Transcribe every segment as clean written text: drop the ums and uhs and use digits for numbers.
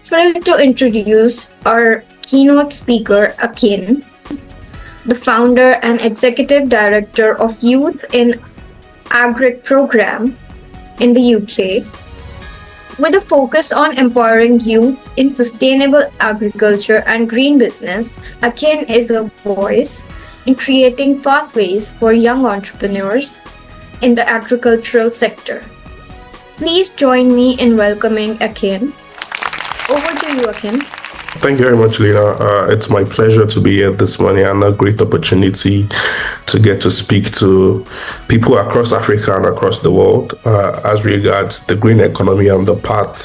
Thrilled to introduce our keynote speaker, Akin, the founder and executive director of Youth in Agric Program in the UK. With a focus on empowering youth in sustainable agriculture and green business, Akin is a voice in creating pathways for young entrepreneurs in the agricultural sector. Please join me in welcoming Akin. Over to you, Akin. Thank you very much, Lena. It's my pleasure to be here this morning and a great opportunity to get to speak to people across Africa and across the world as regards the green economy and the part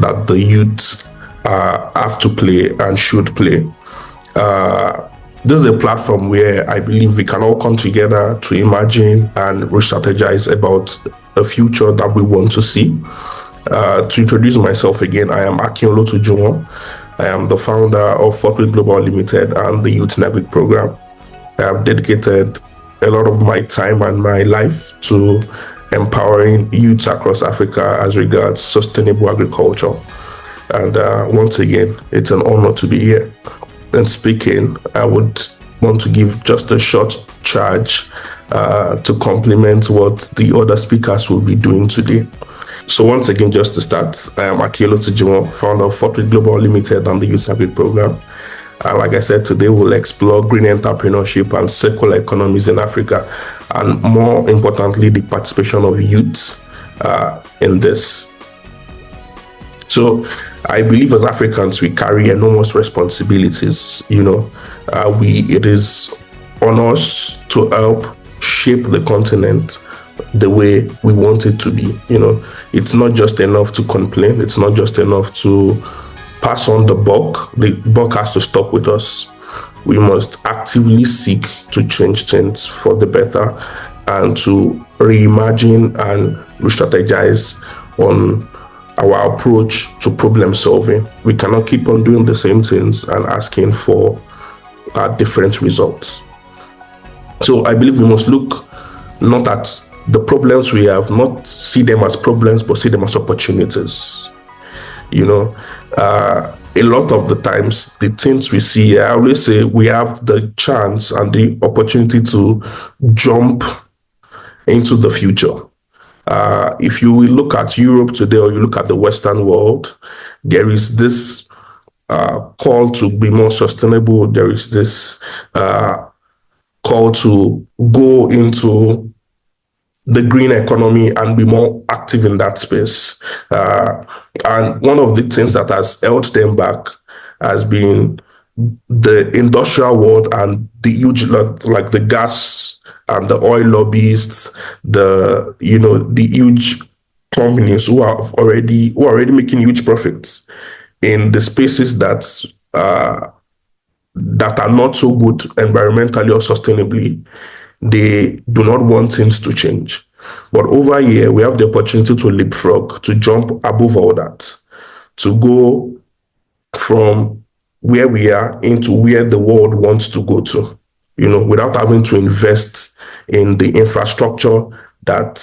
that the youth have to play and should play. This is a platform where I believe we can all come together to imagine and re-strategize about a future that we want to see. To introduce myself again, I am Akin-Olotu Juwon. I am the founder of Forthwith Global Limited and the Youth in Agric Program. I have dedicated a lot of my time and my life to empowering youths across Africa as regards sustainable agriculture. And once again, it's an honor to be here. And speaking, I would want to give just a short charge to complement what the other speakers will be doing today. So once again, just to start, I am Akin-Olotu Juwon, founder of Forthwith Global Limited and the Youth Agric Program. And like I said, today we'll explore green entrepreneurship and circular economies in Africa, and more importantly, the participation of youth in this. So I believe as Africans, we carry enormous responsibilities. It is on us to help shape the continent the way we want it to be. It's not just enough to complain. It's not just enough to pass on the buck. The buck has to stop with us. We must actively seek to change things for the better and to reimagine and re-strategize on our approach to problem solving. We cannot keep on doing the same things and asking for different results. So I believe we must look not at the problems we have, not see them as problems, but see them as opportunities. A lot of the times, the things we see, I always say we have the chance and the opportunity to jump into the future. If you will look at Europe today or you look at the Western world, there is this call to be more sustainable. There is this call to go into the green economy and be more active in that space. And one of the things that has held them back has been the industrial world and the huge, like the gas and the oil lobbyists, the huge companies who are already making huge profits in the spaces that are not so good environmentally or sustainably. They do not want things to change. But over here, we have the opportunity to leapfrog, to jump above all that, to go from where we are into where the world wants to go to, without having to invest in the infrastructure that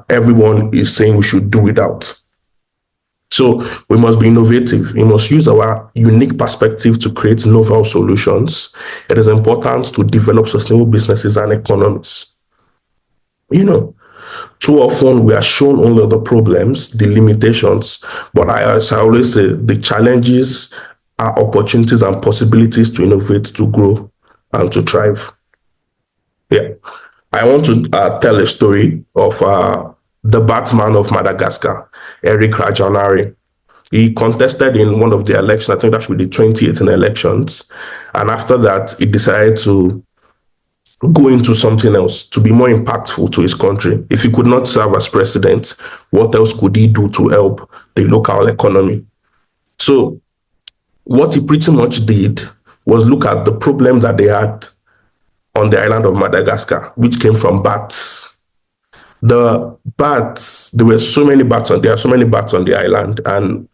everyone is saying we should do without. So we must be innovative. We must use our unique perspective to create novel solutions. It is important to develop sustainable businesses and economies. Too often we are shown only the problems, the limitations, but as I always say, the challenges are opportunities and possibilities to innovate, to grow, and to thrive. Yeah, I want to tell a story of the Batman of Madagascar, Erick Rajaonary. He contested in one of the elections, I think that should be the 2018 elections. And after that, he decided to go into something else, to be more impactful to his country. If he could not serve as president, what else could he do to help the local economy? So what he pretty much did was look at the problem that they had on the island of Madagascar, which came from bats. The bats, there are so many bats on the island, and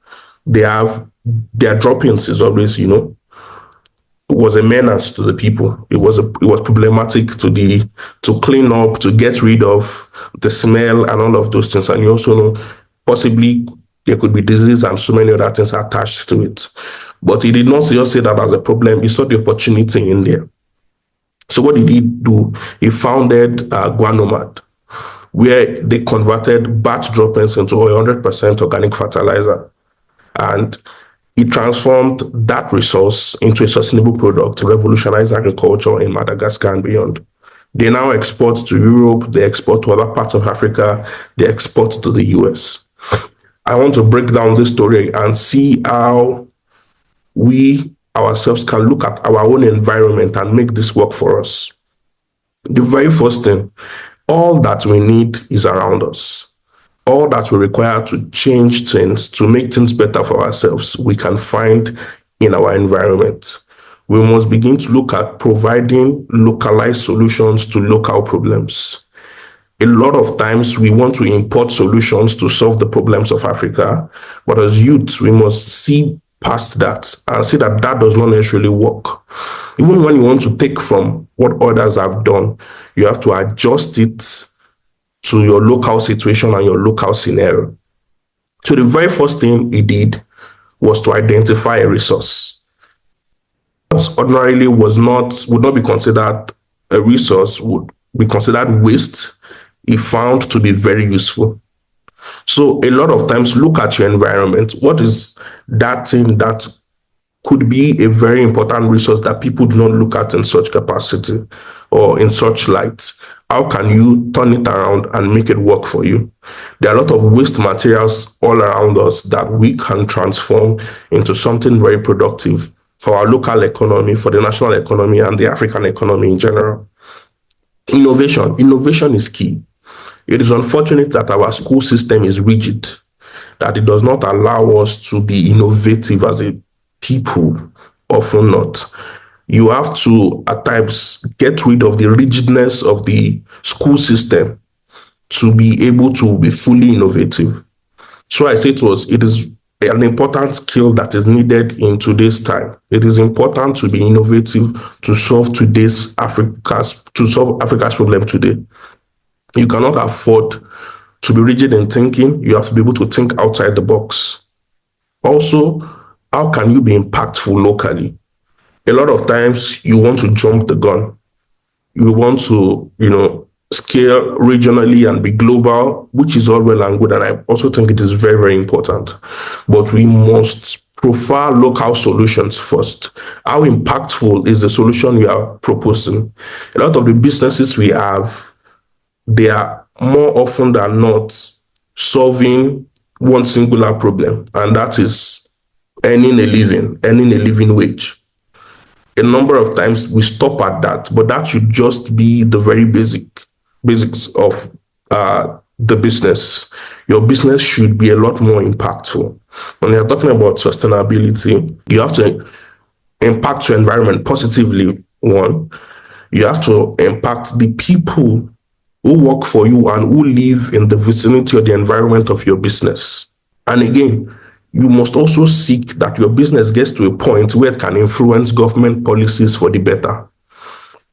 their droppings is always, was a menace to the people. It was problematic to clean up, to get rid of the smell and all of those things. And you also know, possibly there could be disease and so many other things attached to it. But he did not just say that as a problem. He saw the opportunity in there. So what did he do? He founded Guanomad, where they converted batch droppings into 100% organic fertilizer. And he transformed that resource into a sustainable product to revolutionize agriculture in Madagascar and beyond. They now export to Europe, they export to other parts of Africa, they export to the US. I want to break down this story and see how we ourselves can look at our own environment and make this work for us. The very first thing, all that we need is around us. All that we require to change things, to make things better for ourselves, we can find in our environment. We must begin to look at providing localized solutions to local problems. A lot of times we want to import solutions to solve the problems of Africa, but as youth, we must see past that and see that that does not necessarily work. Even when you want to take from what others have done, you have to adjust it to your local situation and your local scenario. So the very first thing he did was to identify a resource. What ordinarily would not be considered a resource, would be considered waste, he found to be very useful. So a lot of times, look at your environment. What is that thing that could be a very important resource that people do not look at in such capacity or in such light? How can you turn it around and make it work for you? There are a lot of waste materials all around us that we can transform into something very productive for our local economy, for the national economy, and the African economy in general. Innovation is key. It is unfortunate that our school system is rigid, that it does not allow us to be innovative as a people, often not. You have to, at times, get rid of the rigidness of the school system to be able to be fully innovative. So I say it is an important skill that is needed in today's time. It is important to be innovative to solve Africa's problem today. You cannot afford to be rigid in thinking. You have to be able to think outside the box. Also, how can you be impactful locally? A lot of times you want to jump the gun. You want to, scale regionally and be global, which is all well and good. And I also think it is very, very important. But we must profile local solutions first. How impactful is the solution you are proposing? A lot of the businesses we have, they are more often than not solving one singular problem, and that is earning a living wage. A number of times we stop at that, but that should just be the very basics of the business. Your business should be a lot more impactful. When you're talking about sustainability, you have to impact your environment positively. One, you have to impact the people who work for you and who live in the vicinity or the environment of your business. And again, you must also seek that your business gets to a point where it can influence government policies for the better.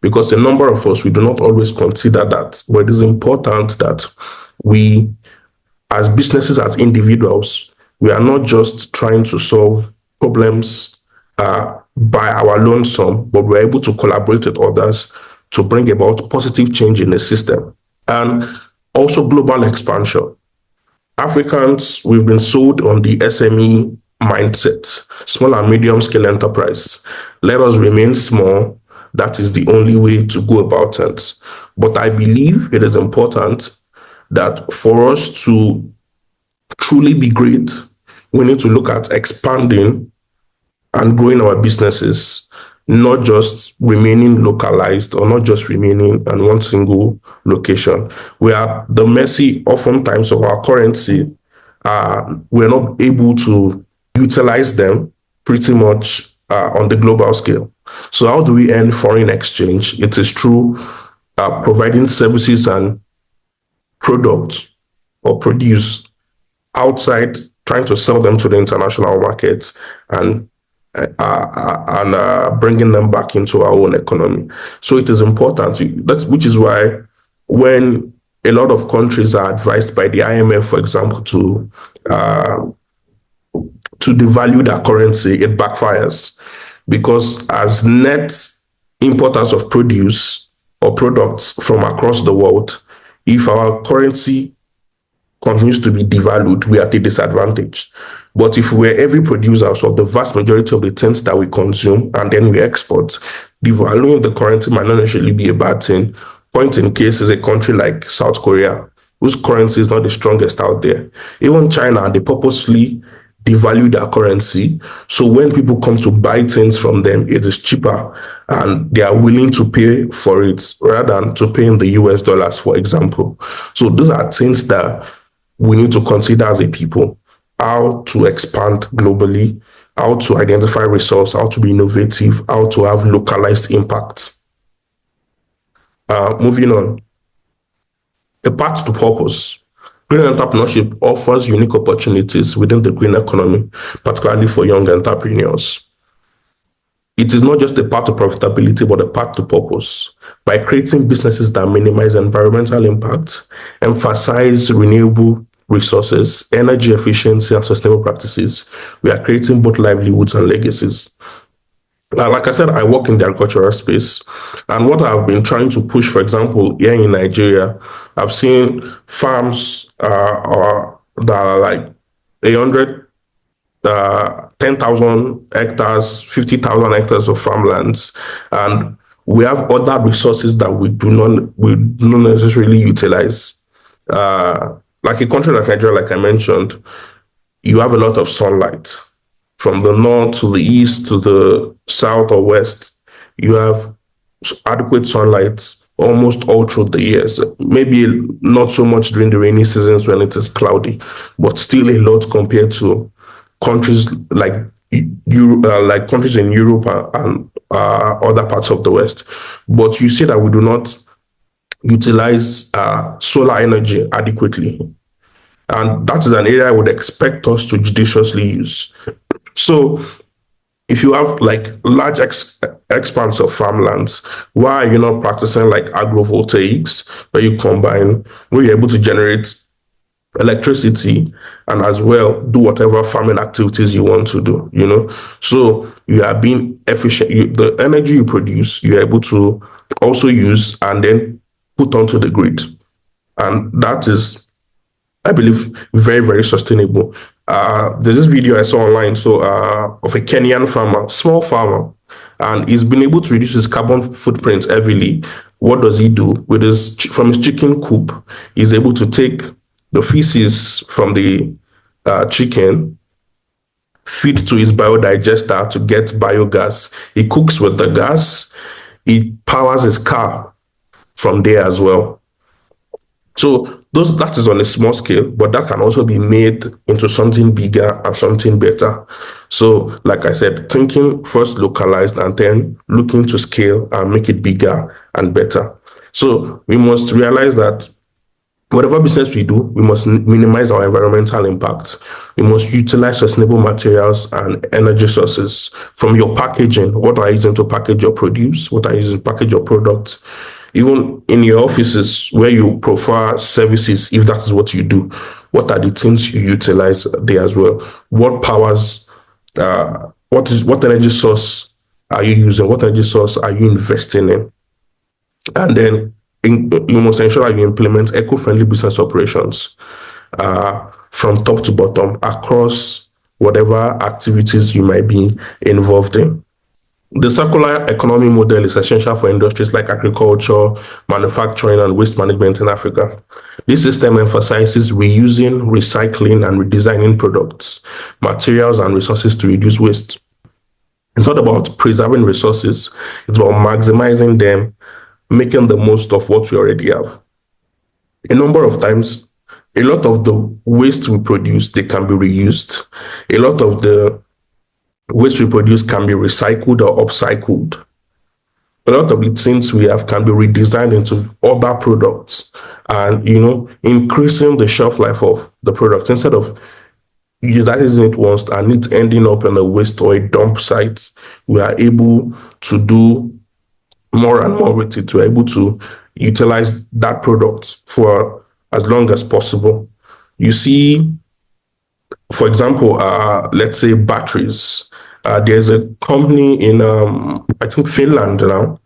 Because a number of us, we do not always consider that, but it is important that we, as businesses, as individuals, we are not just trying to solve problems by our lonesome, but we're able to collaborate with others to bring about positive change in the system. And also global expansion. Africans, we've been sold on the SME mindset, small and medium scale enterprise. Let us remain small. That is the only way to go about it. But I believe it is important that for us to truly be great, we need to look at expanding and growing our businesses, not just remaining localized or not just remaining in one single location. We are the mercy oftentimes of our currency. We're not able to utilize them pretty much on the global scale. So how do we earn foreign exchange? It is through providing services and products or produce outside, trying to sell them to the international markets and bringing them back into our own economy. So it is important, which is why when a lot of countries are advised by the IMF, for example, to to devalue their currency, it backfires, because as net importers of produce or products from across the world, if our currency continues to be devalued, we are at a disadvantage. But if we're every producers of the vast majority of the things that we consume and then we export, devaluing the currency might not necessarily be a bad thing. Point in case is a country like South Korea, whose currency is not the strongest out there. Even China, they purposely devalue their currency. So when people come to buy things from them, it is cheaper and they are willing to pay for it rather than to pay in the US dollars, for example. So those are things that we need to consider as a people: how to expand globally, how to identify resource, how to be innovative, how to have localized impact. Moving on, a path to purpose. Green entrepreneurship offers unique opportunities within the green economy, particularly for young entrepreneurs. It is not just a path to profitability, but a path to purpose. By creating businesses that minimize environmental impact, emphasize renewable resources, energy efficiency, and sustainable practices, we are creating both livelihoods and legacies. Like I said, I work in the agricultural space, and what I've been trying to push, for example, here in Nigeria, I've seen farms that are like 10,000 hectares, 50,000 hectares of farmlands, and we have other resources that we do not necessarily utilize. Like a country like Nigeria, like I mentioned, you have a lot of sunlight. From the north to the east to the south or west, you have adequate sunlight almost all through the years. Maybe not so much during the rainy seasons when it is cloudy, but still a lot compared to countries like countries in Europe and other parts of the West. But you see that we do not utilize solar energy adequately. And that is an area I would expect us to judiciously use. So if you have like large expanse of farmlands, why are you not practicing like agrovoltaics, where you're able to generate electricity and as well do whatever farming activities you want to do, So you are being efficient. The energy you produce, you're able to also use and then put onto the grid. And that is, I believe, very, very sustainable. There's this video I saw online of a Kenyan farmer, small farmer, and he's been able to reduce his carbon footprint heavily. What does he do? From his chicken coop, he's able to take the feces from the chicken, feed to his biodigester to get biogas. He cooks with the gas. He powers his car from there as well. So that is on a small scale, but that can also be made into something bigger and something better. So, like I said, thinking first localized and then looking to scale and make it bigger and better. So we must realize that whatever business we do, we must minimize our environmental impact. We must utilize sustainable materials and energy sources. From your packaging, what are you using to package your produce? What are you using to package your products? Even in your offices where you prefer services, if that is what you do, what are the things you utilize there as well? What powers, what energy source are you using? What energy source are you investing in? And then you must ensure that you implement eco-friendly business operations from top to bottom across whatever activities you might be involved in. The circular economy model is essential for industries like agriculture, manufacturing, and waste management in Africa. This system emphasizes reusing, recycling, and redesigning products, materials, and resources to reduce waste. It's not about preserving resources, it's about maximizing them, making the most of what we already have. A number of times, a lot of the waste we produce, they can be reused. A lot of the waste we produce can be recycled or upcycled. A lot of the things we have can be redesigned into other products and, increasing the shelf life of the product instead of utilizing it once and it ending up in a waste or a dump site. We are able to do more and more with it. We're able to utilize that product for as long as possible. You see For example, let's say batteries. There's a company in, I think, Finland now,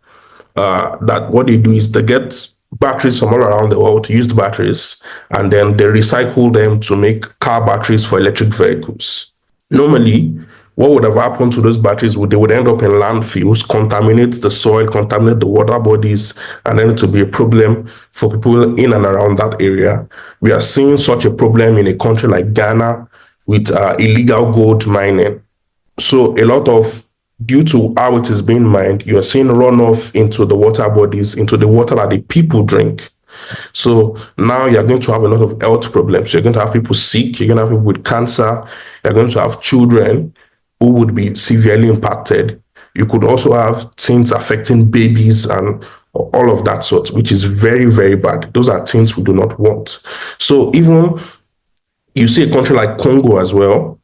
that what they do is they get batteries from all around the world, used batteries, and then they recycle them to make car batteries for electric vehicles. Normally, what would have happened to those batteries would they would end up in landfills, contaminate the soil, contaminate the water bodies, and then it will be a problem for people in and around that area. We are seeing such a problem in a country like Ghana with illegal gold mining. So a lot of, due to how it is being mined, you're seeing runoff into the water bodies, into the water that the people drink. So now you're going to have a lot of health problems. You're going to have people sick. You're going to have people with cancer. You're going to have children who would be severely impacted. You could also have things affecting babies and all of that sort, which is very, very bad. Those are things we do not want. So even you see a country like Congo as well,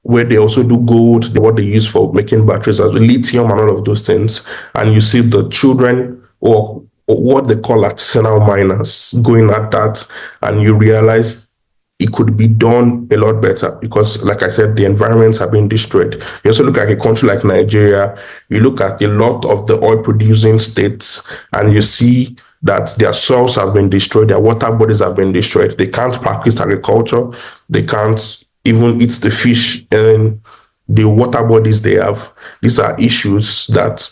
where they also do gold, what they use for making batteries as well, lithium and all of those things. And you see the children or what they call artisanal miners going at that, and you realize it could be done a lot better because, like I said, the environments have been destroyed. You also look at a country like Nigeria, you look at a lot of the oil producing states, and you see that their soils have been destroyed, their water bodies have been destroyed. They can't practice agriculture, they can't even eat the fish and the water bodies they have. These are issues that,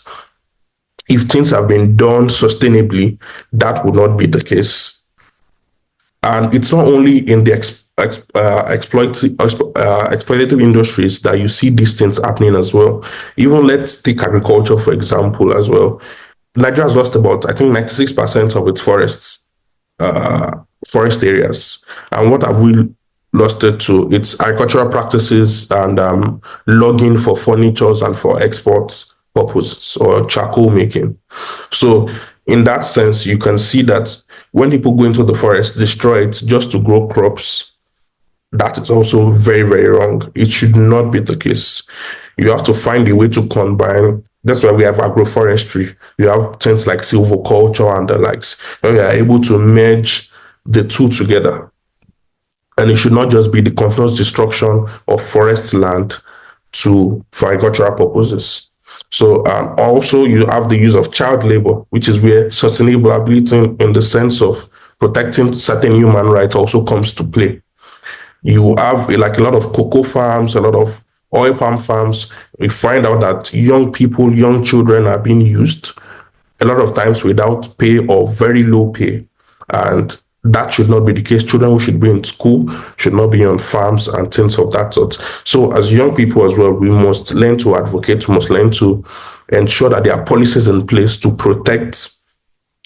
if things have been done sustainably, that would not be the case. And it's not only in the exploitative industries that you see these things happening as well. Even let's take agriculture, for example, as well. Nigeria has lost about, I think, 96% of its forest areas. And what have we lost it to? It's agricultural practices and logging for furnitures and for exports purposes or charcoal making. So in that sense, you can see that when people go into the forest, destroy it just to grow crops, that is also very, very wrong. It should not be the case. You have to find a way to combine. That's why we have agroforestry. You have things like silviculture and the likes. And we are able to merge the two together. And it should not just be the continuous destruction of forest land for agricultural purposes. So also you have the use of child labor, which is where sustainability in the sense of protecting certain human rights also comes to play. You have like a lot of cocoa farms, a lot of oil palm farms. We find out that young people, young children are being used a lot of times without pay or very low pay. And that should not be the case. Children who should be in school should not be on farms and things of that sort. So as young people as well, we must learn to advocate, we must learn to ensure that there are policies in place to protect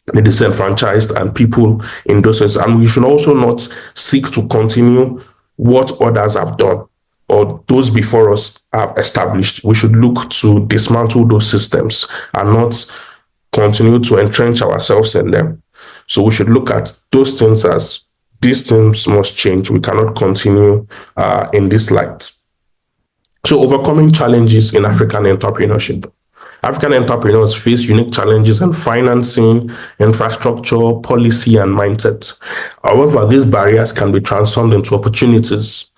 the disenfranchised and people in those areas. And we should also not seek to continue what others have done or those before us have established. We should look to dismantle those systems and not continue to entrench ourselves in them. So we should look at those things as these things must change. We cannot continue in this light. So overcoming challenges in African entrepreneurship. African entrepreneurs face unique challenges in financing, infrastructure, policy, and mindset. However, these barriers can be transformed into opportunities.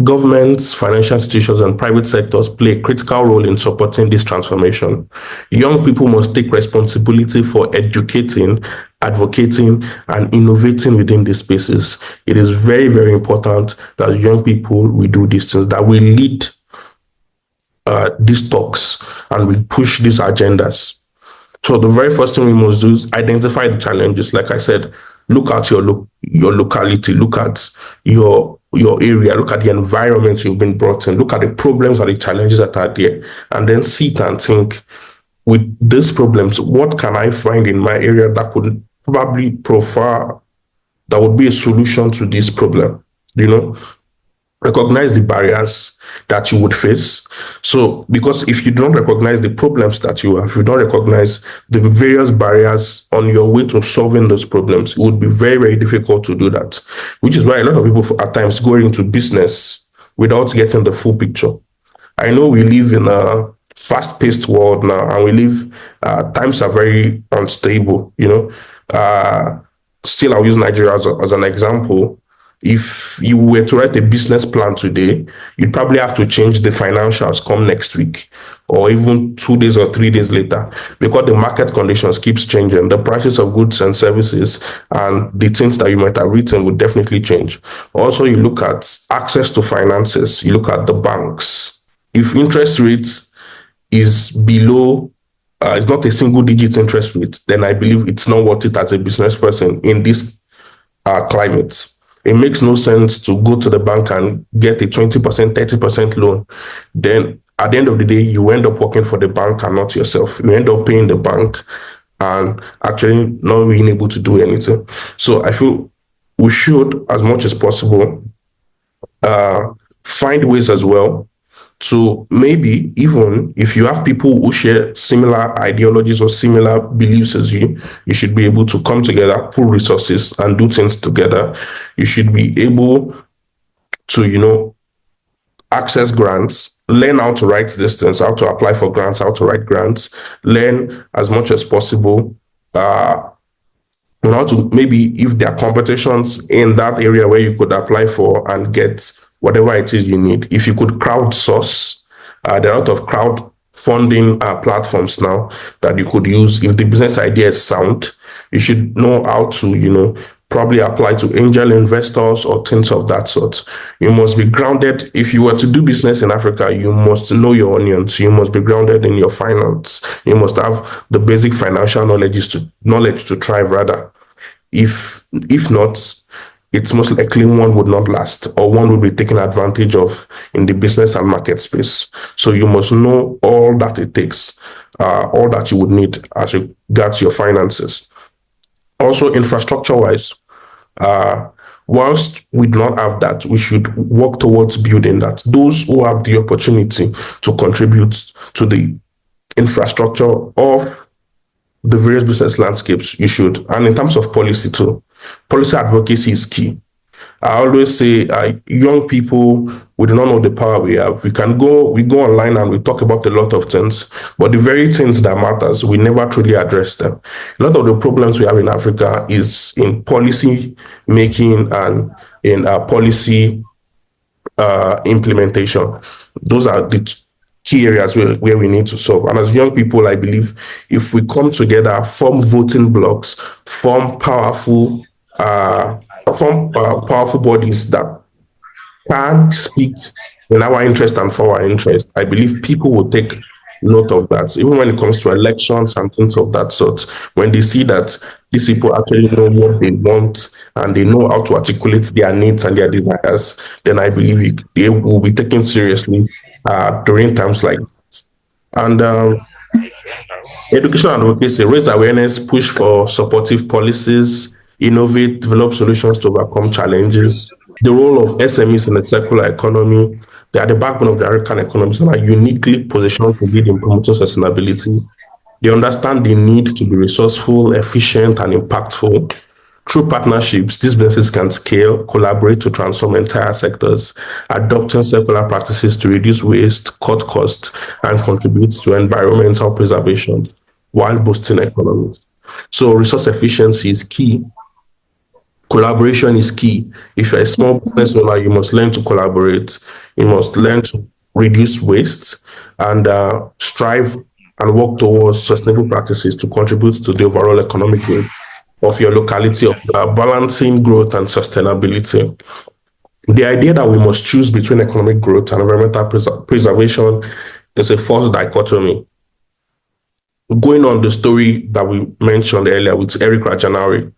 Governments, financial institutions, and private sectors play a critical role in supporting this transformation. Young people must take responsibility for educating, advocating, and innovating within these spaces. It is very, very important that young people we do these things, that we lead these talks and we push these agendas. So the very first thing we must do is identify the challenges. Like I said, look at your locality, look at your area, look at the environment you've been brought in, look at the problems and the challenges that are there, and then sit and think, with these problems, what can I find in my area that could probably profile, that would be a solution to this problem? Recognize the barriers that you would face. So, because if you don't recognize the problems that you have, if you don't recognize the various barriers on your way to solving those problems, it would be very, very difficult to do that, which is why a lot of people at times go into business without getting the full picture. I know we live in a fast-paced world now, and times are very unstable, Still, I'll use Nigeria as an example. If you were to write a business plan today, you'd probably have to change the financials come next week or even 2 days or 3 days later, because the market conditions keeps changing. The prices of goods and services and the things that you might have written would definitely change. Also, you look at access to finances, you look at the banks. If interest rates is below, it's not a single digit interest rate, then I believe it's not worth it as a business person in this climate. It makes no sense to go to the bank and get a 20%, 30% loan. Then at the end of the day, you end up working for the bank and not yourself. You end up paying the bank and actually not being able to do anything. So I feel we should, as much as possible, find ways as well to, maybe even if you have people who share similar ideologies or similar beliefs as you should be able to come together, pool resources, and do things together. You should be able to, access grants, learn how to write these things, how to apply for grants, how to write grants, learn as much as possible. How to, maybe if there are competitions in that area where you could apply for and get whatever it is you need. If you could crowdsource, there are a lot of crowdfunding platforms now that you could use. If the business idea is sound, you should know how to, probably apply to angel investors or things of that sort. You must be grounded. If you were to do business in Africa, you must know your onions. You must be grounded in your finance. You must have the basic financial knowledge to thrive rather. If not, it's most likely one would not last, or one would be taken advantage of in the business and market space. So you must know all that it takes, all that you would need as regards your finances. Also, infrastructure-wise, whilst we do not have that, we should work towards building that. Those who have the opportunity to contribute to the infrastructure of the various business landscapes, you should. And in terms of policy too, policy advocacy is key. I always say, young people, we do not know the power we have. We go online and we talk about a lot of things, but the very things that matters, we never truly address them. A lot of the problems we have in Africa is in policy making and in policy implementation. Those are the key areas where we need to solve. And as young people, I believe if we come together, form voting blocks, form powerful bodies that can speak in our interest and for our interest, I believe people will take note of that. Even when it comes to elections and things of that sort, when they see that these people actually know what they want and they know how to articulate their needs and their desires, then I believe they will be taken seriously during times like that. And education and advocacy, raise awareness, push for supportive policies, innovate, develop solutions to overcome challenges. The role of SMEs in the circular economy, they are the backbone of the African economies and are uniquely positioned to lead in promoting sustainability. They understand the need to be resourceful, efficient, and impactful. Through partnerships, these businesses can scale, collaborate to transform entire sectors, adopting circular practices to reduce waste, cut costs, and contribute to environmental preservation while boosting economies. So resource efficiency is key. Collaboration is key. If you're a small business owner, you must learn to collaborate. You must learn to reduce waste and strive and work towards sustainable practices to contribute to the overall economic growth of your locality, of balancing growth and sustainability. The idea that we must choose between economic growth and environmental preservation is a false dichotomy. Going on the story that we mentioned earlier with Erick Rajaonary,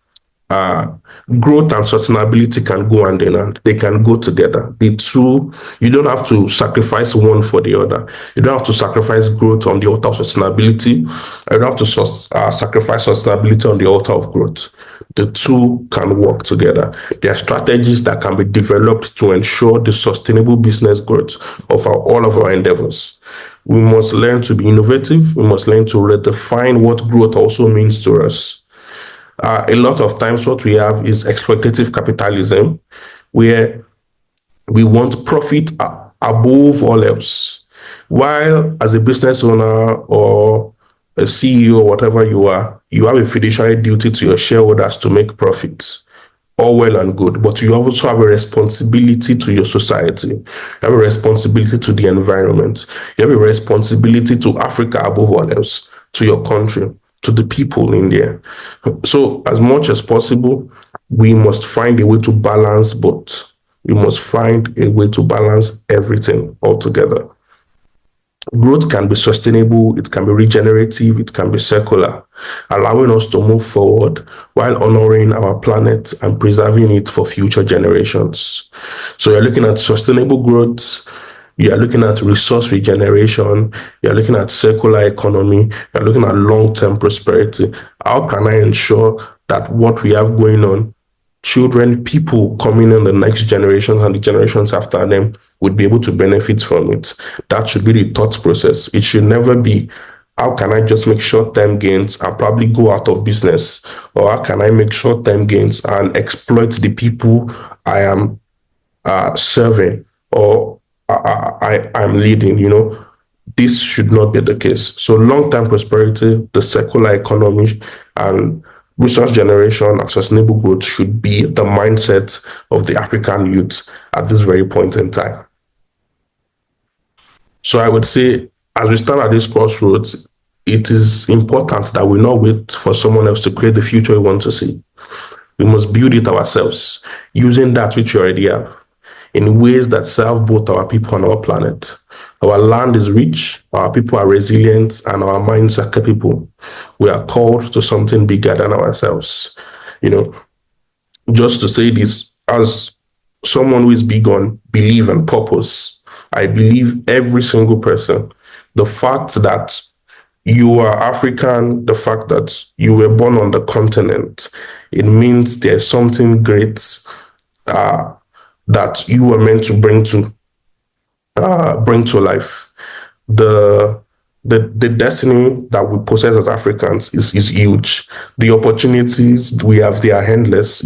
growth and sustainability can go hand in hand. They can go together. The two, you don't have to sacrifice one for the other. You don't have to sacrifice growth on the altar of sustainability. You don't have to sacrifice sustainability on the altar of growth. The two can work together. There are strategies that can be developed to ensure the sustainable business growth of all of our endeavors. We must learn to be innovative. We must learn to redefine what growth also means to us. A lot of times what we have is exploitative capitalism, where we want profit above all else. While as a business owner or a CEO or whatever you are, you have a fiduciary duty to your shareholders to make profits. all well and good, but you also have a responsibility to your society. You have a responsibility to the environment. You have a responsibility to Africa above all else, to your country, to the people in there. So as much as possible, we must find a way to balance both. We must find a way to balance everything altogether. Growth can be sustainable, it can be regenerative, it can be circular, allowing us to move forward while honoring our planet and preserving it for future generations. So you're looking at sustainable growth, you are looking at resource regeneration, you are looking at circular economy, you are looking at long-term prosperity. How can I ensure that what we have going on, children, people coming in the next generation and the generations after them would be able to benefit from it? That should be the thought process. It should never be, how can I just make short-term gains and probably go out of business? Or how can I make short-term gains and exploit the people I am serving or I'm leading? This should not be the case. So long-term prosperity, the circular economy, and resource generation and sustainable growth should be the mindset of the African youth at this very point in time. So I would say, as we stand at this crossroads, it is important that we not wait for someone else to create the future we want to see. We must build it ourselves, using that which we already have, in ways that serve both our people and our planet. Our land is rich, our people are resilient, and our minds are capable. We are called to something bigger than ourselves. Just to say this, as someone who is big on belief and purpose, I believe every single person, the fact that you are African, the fact that you were born on the continent, it means there's something great that you were meant to bring to life. The destiny that we possess as Africans is huge. The opportunities we have, they are endless.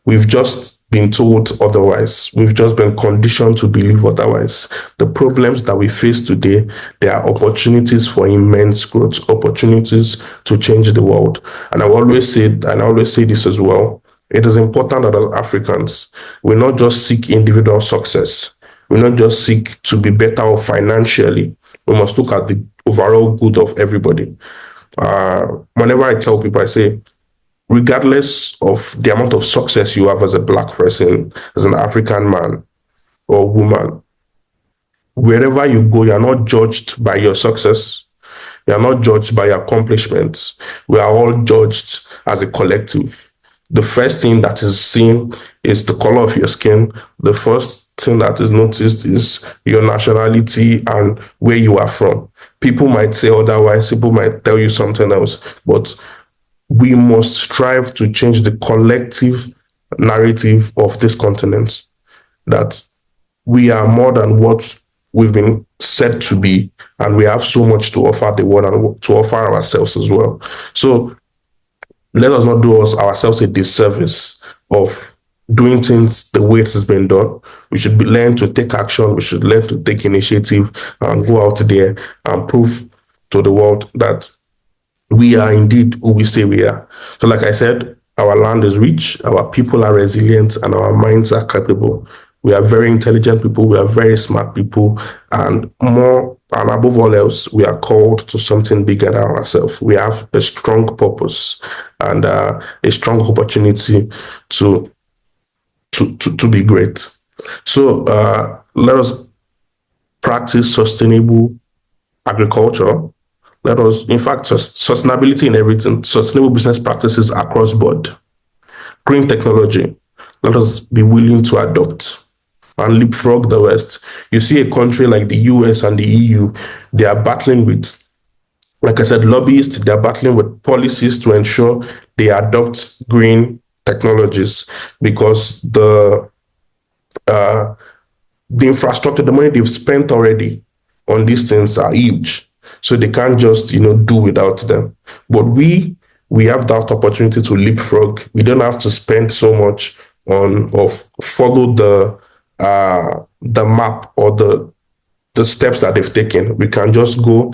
We've just been told otherwise. We've just been conditioned to believe otherwise. The problems that we face today, there are opportunities for immense growth, opportunities to change the world. And I always say this as well. It is important that as Africans, we not just seek individual success. We not just seek to be better off financially. We must look at the overall good of everybody. Whenever I tell people, I say, regardless of the amount of success you have as a Black person, as an African man or woman, wherever you go, you're not judged by your success. You're not judged by your accomplishments. We are all judged as a collective. The first thing that is seen is the color of your skin. The first thing that is noticed is your nationality and where you are from. People might say otherwise, people might tell you something else, but we must strive to change the collective narrative of this continent, that we are more than what we've been said to be, and we have so much to offer the world and to offer ourselves as well. So let us not do ourselves a disservice of doing things the way it has been done. We should learn to take action. We should learn to take initiative and go out there and prove to the world that we are indeed who we say we are. So like I said, our land is rich, our people are resilient, and our minds are capable. We are very intelligent people, we are very smart people, and more and above all else, we are called to something bigger than ourselves. We have a strong purpose and a strong opportunity to be great. So let us practice sustainable agriculture. Let us, in fact, sustainability in everything, sustainable business practices across board, green technology. Let us be willing to adopt and leapfrog the West. You see a country like the US and the EU, they are battling with, like I said, lobbyists, they are battling with policies to ensure they adopt green technologies, because the infrastructure, the money they've spent already on these things are huge. So they can't just, do without them. But we have that opportunity to leapfrog. We don't have to spend so much on or follow the map or the steps that they've taken. We can just go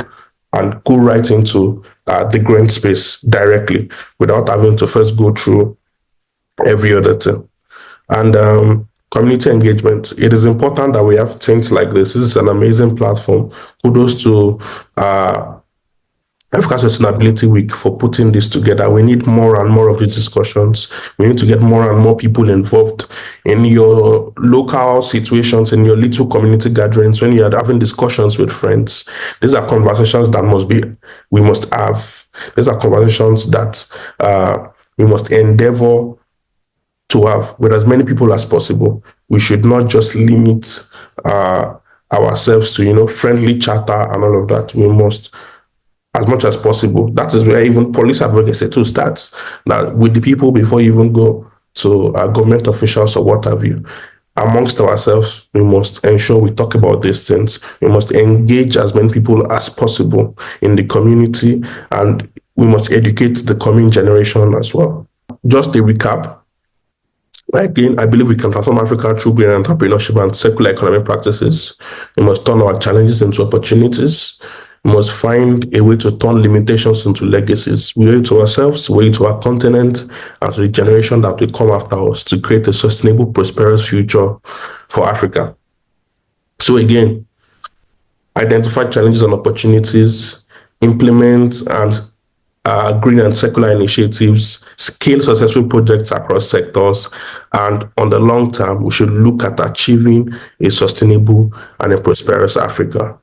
right into the green space directly without having to first go through every other thing. And community engagement. It is important that we have things like this. This is an amazing platform. Kudos to Africa Sustainability Week for putting this together. We need more and more of these discussions. We need to get more and more people involved in your local situations, in your little community gatherings, when you are having discussions with friends. These are conversations that we must have. These are conversations that we must endeavor to have with as many people as possible. We should not just limit ourselves to, friendly chatter and all of that. We must, as much as possible. That is where even police advocacy too starts. That with the people before you even go to government officials or what have you. Amongst ourselves, we must ensure we talk about these things. We must engage as many people as possible in the community, and we must educate the coming generation as well. Just a recap. Again, I believe we can transform Africa through green entrepreneurship and circular economic practices. We must turn our challenges into opportunities. We must find a way to turn limitations into legacies. We owe it to ourselves, we owe it to our continent, and to the generation that will come after us to create a sustainable, prosperous future for Africa. So again, identify challenges and opportunities, implement and green and circular initiatives, scale successful projects across sectors, and on the long term, we should look at achieving a sustainable and a prosperous Africa.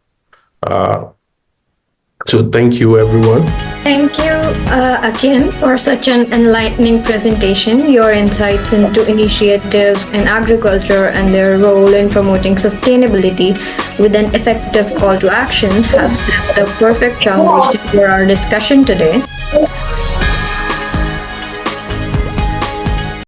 So thank you, everyone. Thank you, Akin, for such an enlightening presentation. Your insights into initiatives in agriculture and their role in promoting sustainability with an effective call to action have set the perfect foundation for our discussion today.